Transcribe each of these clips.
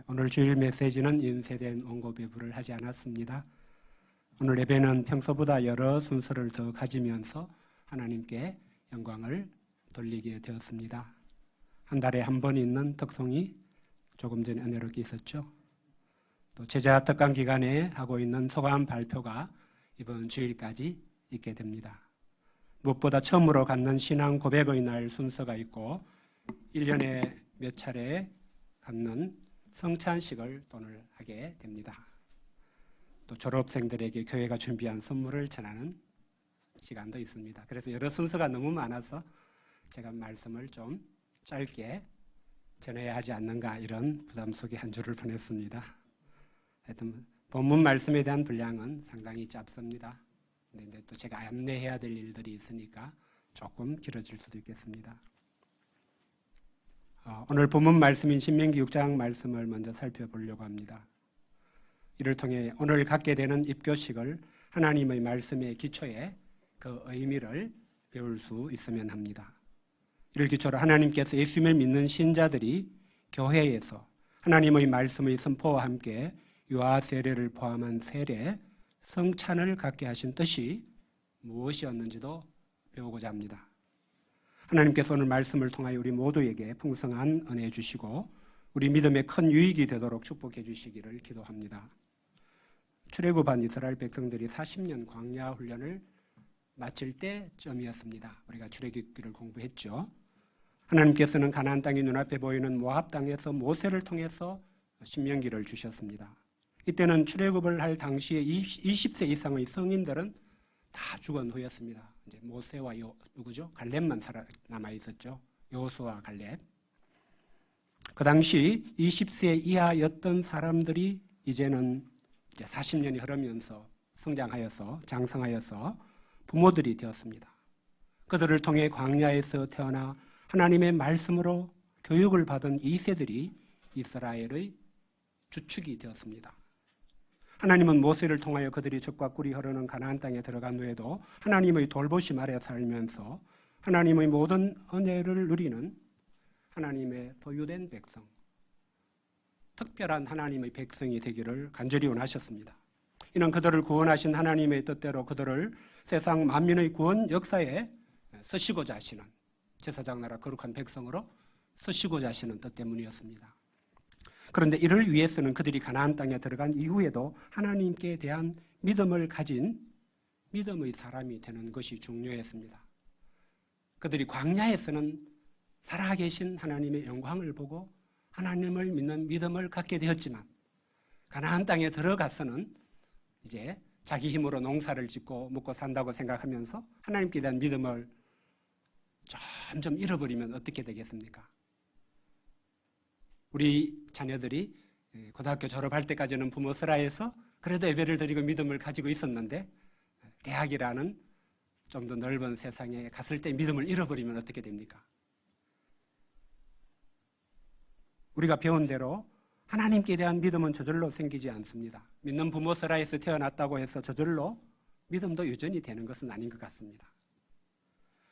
오늘 주일 메시지는 인쇄된 원고 배부를 하지 않았습니다. 오늘 예배는 평소보다 여러 순서를 더 가지면서 하나님께 영광을 돌리게 되었습니다. 한 달에 한 번 있는 특송이 조금 전에 은혜롭게 있었죠. 또 제자 특강 기간에 하고 있는 소감 발표가 이번 주일까지 있게 됩니다. 무엇보다 처음으로 갖는 신앙 고백의 날 순서가 있고 1년에 몇 차례 갖는 성찬식을 오늘 하게 됩니다. 또 졸업생들에게 교회가 준비한 선물을 전하는 시간도 있습니다. 그래서 여러 순서가 너무 많아서 제가 말씀을 좀 짧게 전해야 하지 않는가 이런 부담 속에 한 주를 보냈습니다. 하여튼 본문 말씀에 대한 분량은 상당히 짧습니다. 근데 또 제가 안내해야 될 일들이 있으니까 조금 길어질 수도 있겠습니다. 오늘 본문 말씀인 신명기 6장 말씀을 먼저 살펴보려고 합니다. 이를 통해 오늘 갖게 되는 입교식을 하나님의 말씀의 기초에 그 의미를 배울 수 있으면 합니다. 이를 기초로 하나님께서 예수님을 믿는 신자들이 교회에서 하나님의 말씀의 선포와 함께 유아 세례를 포함한 세례, 성찬을 갖게 하신 뜻이 무엇이었는지도 배우고자 합니다. 하나님께서 오늘 말씀을 통하여 우리 모두에게 풍성한 은혜 주시고 우리 믿음에 큰 유익이 되도록 축복해 주시기를 기도합니다. 출애굽한 이스라엘 백성들이 40년 광야 훈련을 마칠 때쯤이었습니다. 우리가 출애굽기를 공부했죠. 하나님께서는 가나안 땅이 눈앞에 보이는 모압 땅에서 모세를 통해서 신명기를 주셨습니다. 이때는 출애굽을 할 당시에 20세 이상의 성인들은 다 죽은 후였습니다. 이제 모세와 누구죠? 갈렙만 남아 있었죠. 여호수아 갈렙. 그 당시 20세 이하였던 사람들이 이제는 이제 40년이 흐르면서 성장하여서 장성하여서 부모들이 되었습니다. 그들을 통해 광야에서 태어나 하나님의 말씀으로 교육을 받은 2세들이 이스라엘의 주축이 되었습니다. 하나님은 모세를 통하여 그들이 젖과 꿀이 흐르는 가나안 땅에 들어간 후에도 하나님의 돌보심 아래 살면서 하나님의 모든 은혜를 누리는 하나님의 소유된 백성, 특별한 하나님의 백성이 되기를 간절히 원하셨습니다. 이는 그들을 구원하신 하나님의 뜻대로 그들을 세상 만민의 구원 역사에 쓰시고자 하시는 제사장 나라 거룩한 백성으로 쓰시고자 하시는 뜻 때문이었습니다. 그런데 이를 위해서는 그들이 가나안 땅에 들어간 이후에도 하나님께 대한 믿음을 가진 믿음의 사람이 되는 것이 중요했습니다. 그들이 광야에서는 살아계신 하나님의 영광을 보고 하나님을 믿는 믿음을 갖게 되었지만 가나안 땅에 들어가서는 이제 자기 힘으로 농사를 짓고 먹고 산다고 생각하면서 하나님께 대한 믿음을 점점 잃어버리면 어떻게 되겠습니까? 우리 자녀들이 고등학교 졸업할 때까지는 부모 슬하에서 그래도 예배를 드리고 믿음을 가지고 있었는데 대학이라는 좀 더 넓은 세상에 갔을 때 믿음을 잃어버리면 어떻게 됩니까? 우리가 배운 대로 하나님께 대한 믿음은 저절로 생기지 않습니다. 믿는 부모 슬하에서 태어났다고 해서 저절로 믿음도 유전이 되는 것은 아닌 것 같습니다.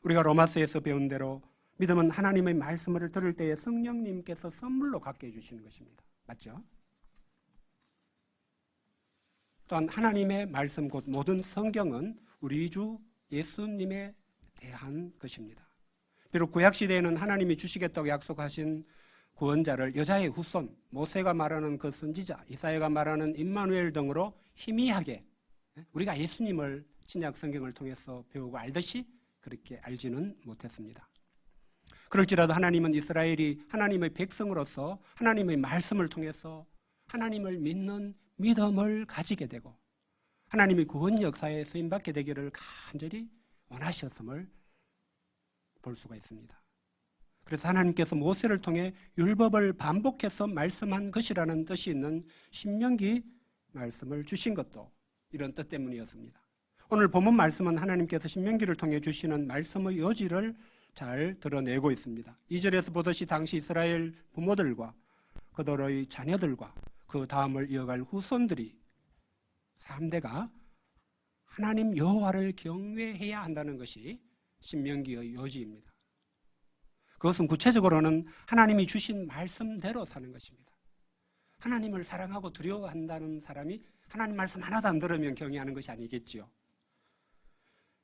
우리가 로마서에서 배운 대로 믿음은 하나님의 말씀을 들을 때에 성령님께서 선물로 갖게 해주시는 것입니다. 맞죠? 또한 하나님의 말씀 곧 모든 성경은 우리 주 예수님에 대한 것입니다. 비록 구약시대에는 하나님이 주시겠다고 약속하신 구원자를 여자의 후손, 모세가 말하는 그 선지자, 이사야가 말하는 임마누엘 등으로 희미하게 우리가 예수님을 신약 성경을 통해서 배우고 알듯이 그렇게 알지는 못했습니다. 그럴지라도 하나님은 이스라엘이 하나님의 백성으로서 하나님의 말씀을 통해서 하나님을 믿는 믿음을 가지게 되고 하나님의 구원 역사에 쓰임받게 되기를 간절히 원하셨음을 볼 수가 있습니다. 그래서 하나님께서 모세를 통해 율법을 반복해서 말씀한 것이라는 뜻이 있는 신명기 말씀을 주신 것도 이런 뜻 때문이었습니다. 오늘 본문 말씀은 하나님께서 신명기를 통해 주시는 말씀의 요지를 잘 드러내고 있습니다. 2절에서 보듯이 당시 이스라엘 부모들과 그들의 자녀들과 그 다음을 이어갈 후손들이 3대가 하나님 여호와를 경외해야 한다는 것이 신명기의 요지입니다. 그것은 구체적으로는 하나님이 주신 말씀대로 사는 것입니다. 하나님을 사랑하고 두려워한다는 사람이 하나님 말씀 하나도 안 들으면 경외하는 것이 아니겠지요.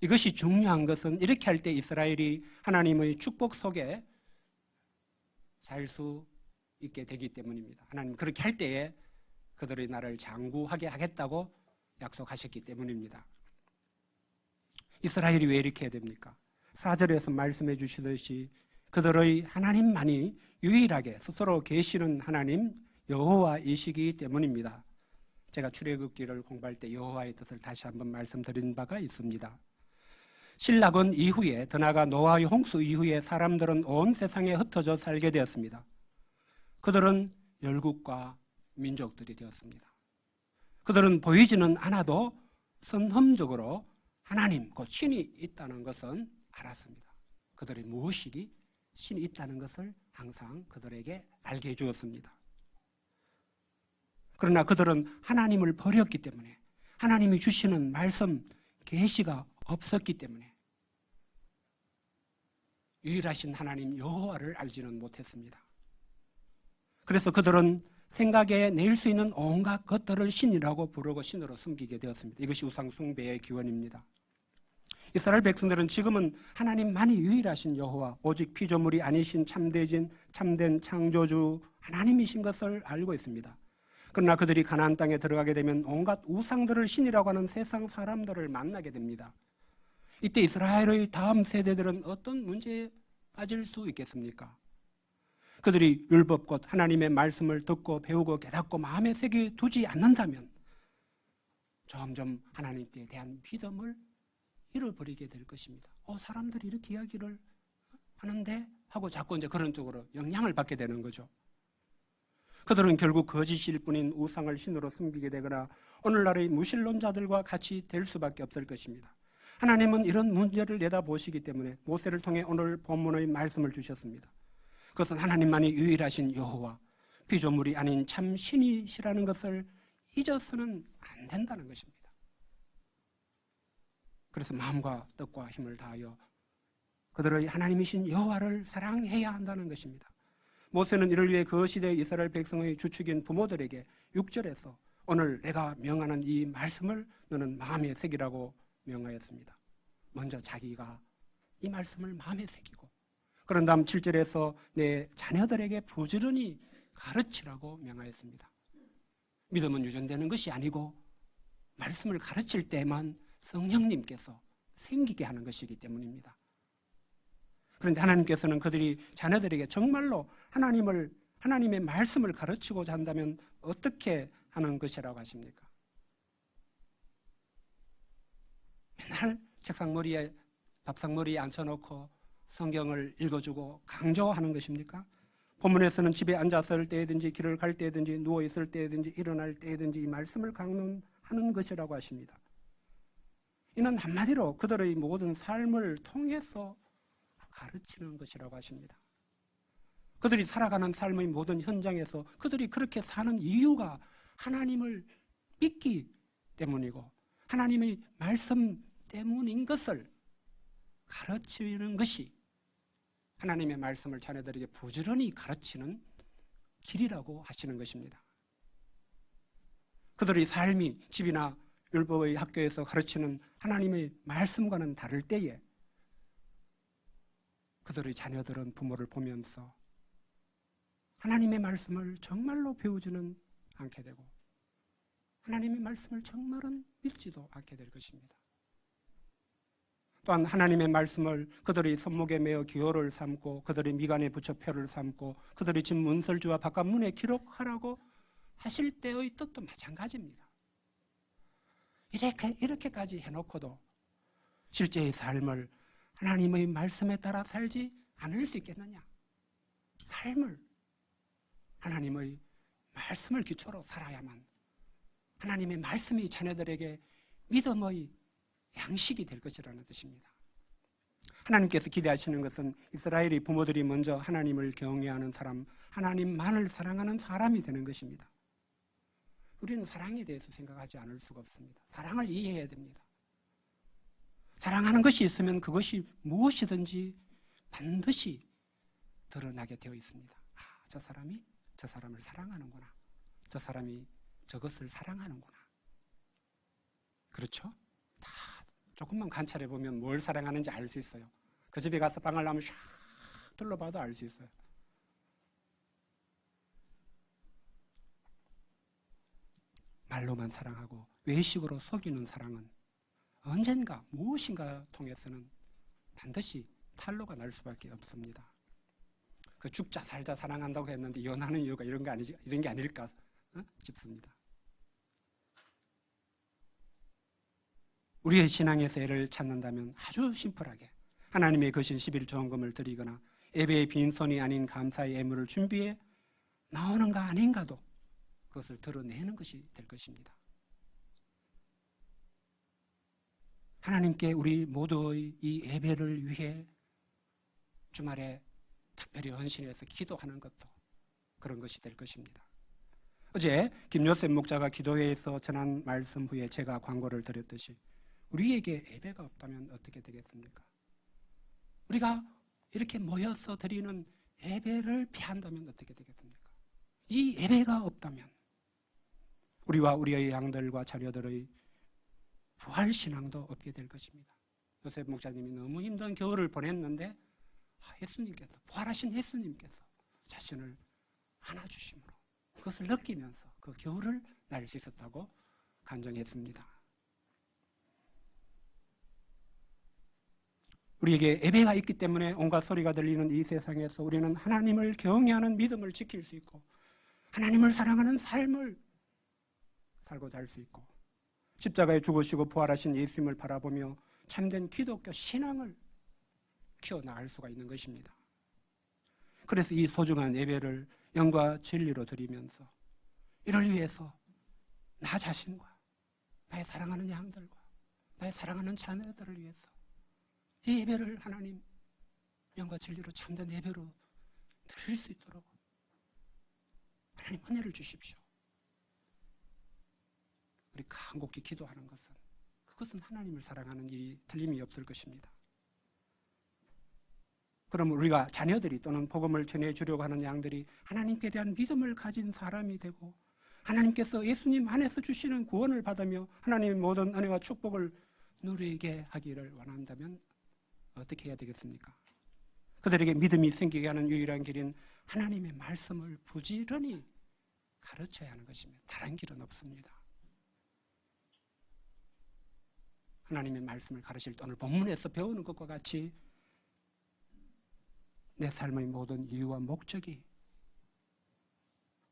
이것이 중요한 것은 이렇게 할 때 이스라엘이 하나님의 축복 속에 살 수 있게 되기 때문입니다. 하나님 그렇게 할 때에 그들의 나라를 장구하게 하겠다고 약속하셨기 때문입니다. 이스라엘이 왜 이렇게 해야 됩니까? 4절에서 말씀해 주시듯이 그들의 하나님만이 유일하게 스스로 계시는 하나님 여호와이시기 때문입니다. 제가 출애굽기를 공부할 때 여호와의 뜻을 다시 한번 말씀드린 바가 있습니다. 신락은 이후에 더 나아가 노아의 홍수 이후에 사람들은 온 세상에 흩어져 살게 되었습니다. 그들은 열국과 민족들이 되었습니다. 그들은 보이지는 않아도 선험적으로 하나님, 곧 신이 있다는 것은 알았습니다. 그들의 무의식이 신이 있다는 것을 항상 그들에게 알게 해주었습니다. 그러나 그들은 하나님을 버렸기 때문에 하나님이 주시는 말씀, 계시가 없었기 때문에 유일하신 하나님 여호와를 알지는 못했습니다. 그래서 그들은 생각에 낼 수 있는 온갖 것들을 신이라고 부르고 신으로 숨기게 되었습니다. 이것이 우상 숭배의 기원입니다. 이스라엘 백성들은 지금은 하나님만이 유일하신 여호와, 오직 피조물이 아니신 참된 창조주 하나님이신 것을 알고 있습니다. 그러나 그들이 가나안 땅에 들어가게 되면 온갖 우상들을 신이라고 하는 세상 사람들을 만나게 됩니다. 이때 이스라엘의 다음 세대들은 어떤 문제에 빠질 수 있겠습니까? 그들이 율법 곧 하나님의 말씀을 듣고 배우고 깨닫고 마음에 새겨 두지 않는다면 점점 하나님께 대한 믿음을 잃어버리게 될 것입니다. 사람들이 이렇게 이야기를 하는데 하고 자꾸 이제 그런 쪽으로 영향을 받게 되는 거죠. 그들은 결국 거짓일 뿐인 우상을 신으로 숨기게 되거나 오늘날의 무신론자들과 같이 될 수밖에 없을 것입니다. 하나님은 이런 문제를 내다보시기 때문에 모세를 통해 오늘 본문의 말씀을 주셨습니다. 그것은 하나님만이 유일하신 여호와, 피조물이 아닌 참 신이시라는 것을 잊어서는 안 된다는 것입니다. 그래서 마음과 뜻과 힘을 다하여 그들의 하나님이신 여호와를 사랑해야 한다는 것입니다. 모세는 이를 위해 그 시대 이스라엘 백성의 주축인 부모들에게 6절에서 오늘 내가 명하는 이 말씀을 너는 마음에 새기라고 명하였습니다. 먼저 자기가 이 말씀을 마음에 새기고 그런 다음 7절에서 내 자녀들에게 부지런히 가르치라고 명하였습니다. 믿음은 유전되는 것이 아니고 말씀을 가르칠 때만 성령님께서 생기게 하는 것이기 때문입니다. 그런데 하나님께서는 그들이 자녀들에게 정말로 하나님의 말씀을 가르치고자 한다면 어떻게 하는 것이라고 하십니까? 맨날 책상머리에 밥상머리에 앉혀놓고 성경을 읽어주고 강조하는 것입니까? 본문에서는 집에 앉았을 때든지 길을 갈 때든지 누워있을 때든지 일어날 때든지 이 말씀을 강론하는 것이라고 하십니다. 이는 한마디로 그들의 모든 삶을 통해서 가르치는 것이라고 하십니다. 그들이 살아가는 삶의 모든 현장에서 그들이 그렇게 사는 이유가 하나님을 믿기 때문이고 하나님의 말씀 때문인 것을 가르치는 것이 하나님의 말씀을 자녀들에게 부지런히 가르치는 길이라고 하시는 것입니다. 그들의 삶이 집이나 율법의 학교에서 가르치는 하나님의 말씀과는 다를 때에 그들의 자녀들은 부모를 보면서 하나님의 말씀을 정말로 배우지는 않게 되고 하나님의 말씀을 정말은 믿지도 않게 될 것입니다. 또한 하나님의 말씀을 그들의 손목에 매어 기호를 삼고 그들의 미간에 붙여 표를 삼고 그들의 집 문설주와 바깥 문에 기록하라고 하실 때의 뜻도 마찬가지입니다. 이렇게까지 해놓고도 실제의 삶을 하나님의 말씀에 따라 살지 않을 수 있겠느냐? 삶을 하나님의 말씀을 기초로 살아야만 하나님의 말씀이 자녀들에게 믿음의 양식이 될 것이라는 뜻입니다. 하나님께서 기대하시는 것은 이스라엘의 부모들이 먼저 하나님을 경외하는 사람, 하나님만을 사랑하는 사람이 되는 것입니다. 우리는 사랑에 대해서 생각하지 않을 수가 없습니다. 사랑을 이해해야 됩니다. 사랑하는 것이 있으면 그것이 무엇이든지 반드시 드러나게 되어 있습니다. 저 사람이 저 사람을 사랑하는구나. 저 사람이 저것을 사랑하는구나. 그렇죠? 다 조금만 관찰해 보면 뭘 사랑하는지 알 수 있어요. 그 집에 가서 방을 한번 샥 둘러봐도 알 수 있어요. 말로만 사랑하고 외식으로 속이는 사랑은 언젠가 무엇인가 통해서는 반드시 탄로가 날 수밖에 없습니다. 그 죽자 살자 사랑한다고 했는데 이혼하는 이유가 이런 게 아닐까 싶습니다. 우리의 신앙에서 애를 찾는다면 아주 심플하게 하나님의 거신 11조원금을 드리거나 예배의 빈손이 아닌 감사의 예물을 준비해 나오는가 아닌가도 그것을 드러내는 것이 될 것입니다. 하나님께 우리 모두의 이 예배를 위해 주말에 특별히 헌신해서 기도하는 것도 그런 것이 될 것입니다. 어제 김요셉 목자가 기도회에서 전한 말씀 후에 제가 광고를 드렸듯이 우리에게 예배가 없다면 어떻게 되겠습니까? 우리가 이렇게 모여서 드리는 예배를 피한다면 어떻게 되겠습니까? 이 예배가 없다면 우리와 우리의 양들과 자녀들의 부활신앙도 없게 될 것입니다. 요셉 목사님이 너무 힘든 겨울을 보냈는데 예수님께서, 부활하신 예수님께서 자신을 안아주심으로 그것을 느끼면서 그 겨울을 날 수 있었다고 간증했습니다. 우리에게 예배가 있기 때문에 온갖 소리가 들리는 이 세상에서 우리는 하나님을 경외하는 믿음을 지킬 수 있고 하나님을 사랑하는 삶을 살고 잘 수 있고 십자가에 죽으시고 부활하신 예수님을 바라보며 참된 기독교 신앙을 키워나갈 수가 있는 것입니다. 그래서 이 소중한 예배를 영과 진리로 드리면서 이를 위해서 나 자신과 나의 사랑하는 양들과 나의 사랑하는 자녀들을 위해서 이 예배를 하나님 영과 진리로 참된 예배로 드릴 수 있도록 하나님 은혜를 주십시오. 우리 간곡히 기도하는 그것은 하나님을 사랑하는 일이 틀림이 없을 것입니다. 그럼 우리가 자녀들이 또는 복음을 전해주려고 하는 양들이 하나님께 대한 믿음을 가진 사람이 되고 하나님께서 예수님 안에서 주시는 구원을 받으며 하나님의 모든 은혜와 축복을 누리게 하기를 원한다면 어떻게 해야 되겠습니까? 그들에게 믿음이 생기게 하는 유일한 길은 하나님의 말씀을 부지런히 가르쳐야 하는 것입니다. 다른 길은 없습니다. 하나님의 말씀을 가르칠 때 오늘 본문에서 배우는 것과 같이 내 삶의 모든 이유와 목적이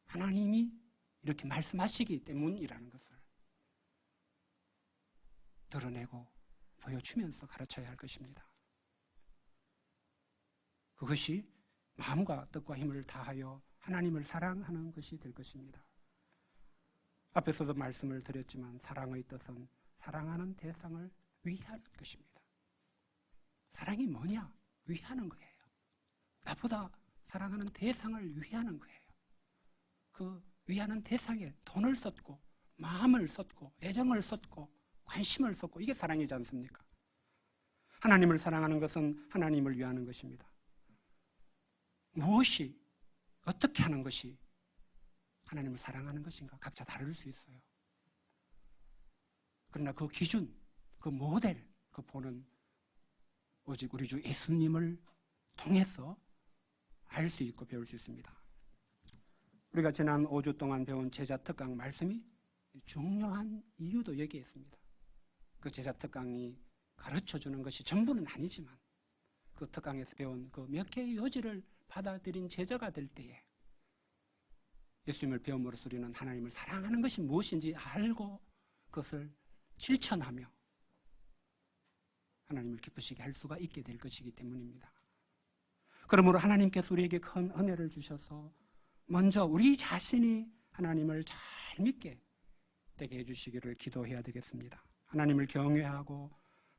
하나님이 이렇게 말씀하시기 때문이라는 것을 드러내고 보여주면서 가르쳐야 할 것입니다. 그것이 마음과 뜻과 힘을 다하여 하나님을 사랑하는 것이 될 것입니다. 앞에서도 말씀을 드렸지만 사랑의 뜻은 사랑하는 대상을 위하는 것입니다. 사랑이 뭐냐? 위하는 거예요. 나보다 사랑하는 대상을 위하는 거예요. 그 위하는 대상에 돈을 쏟고 마음을 쏟고 애정을 쏟고 관심을 쏟고 이게 사랑이지 않습니까? 하나님을 사랑하는 것은 하나님을 위하는 것입니다. 무엇이 어떻게 하는 것이 하나님을 사랑하는 것인가 각자 다를 수 있어요. 그러나 그 기준, 그 모델, 그 보는 오직 우리 주 예수님을 통해서 알 수 있고 배울 수 있습니다. 우리가 지난 5주 동안 배운 제자 특강 말씀이 중요한 이유도 여기에 있습니다. 그 제자 특강이 가르쳐주는 것이 전부는 아니지만 그 특강에서 배운 그 몇 개의 요지를 받아들인 제자가 될 때에 예수님을 배움으로써 우리는 하나님을 사랑하는 것이 무엇인지 알고 그것을 실천하며 하나님을 기쁘시게 할 수가 있게 될 것이기 때문입니다. 그러므로 하나님께서 우리에게 큰 은혜를 주셔서 먼저 우리 자신이 하나님을 잘 믿게 되게 해주시기를 기도해야 되겠습니다. 하나님을 경외하고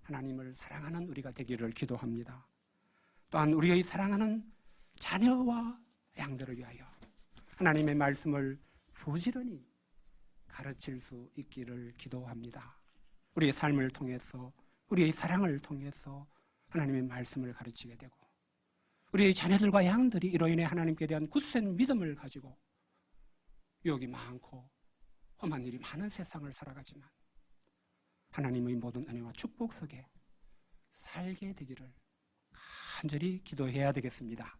하나님을 사랑하는 우리가 되기를 기도합니다. 또한 우리의 사랑하는 자녀와 양들을 위하여 하나님의 말씀을 부지런히 가르칠 수 있기를 기도합니다. 우리의 삶을 통해서 우리의 사랑을 통해서 하나님의 말씀을 가르치게 되고 우리의 자녀들과 양들이 이로 인해 하나님께 대한 굳센 믿음을 가지고 유혹이 많고 험한 일이 많은 세상을 살아가지만 하나님의 모든 은혜와 축복 속에 살게 되기를 간절히 기도해야 되겠습니다.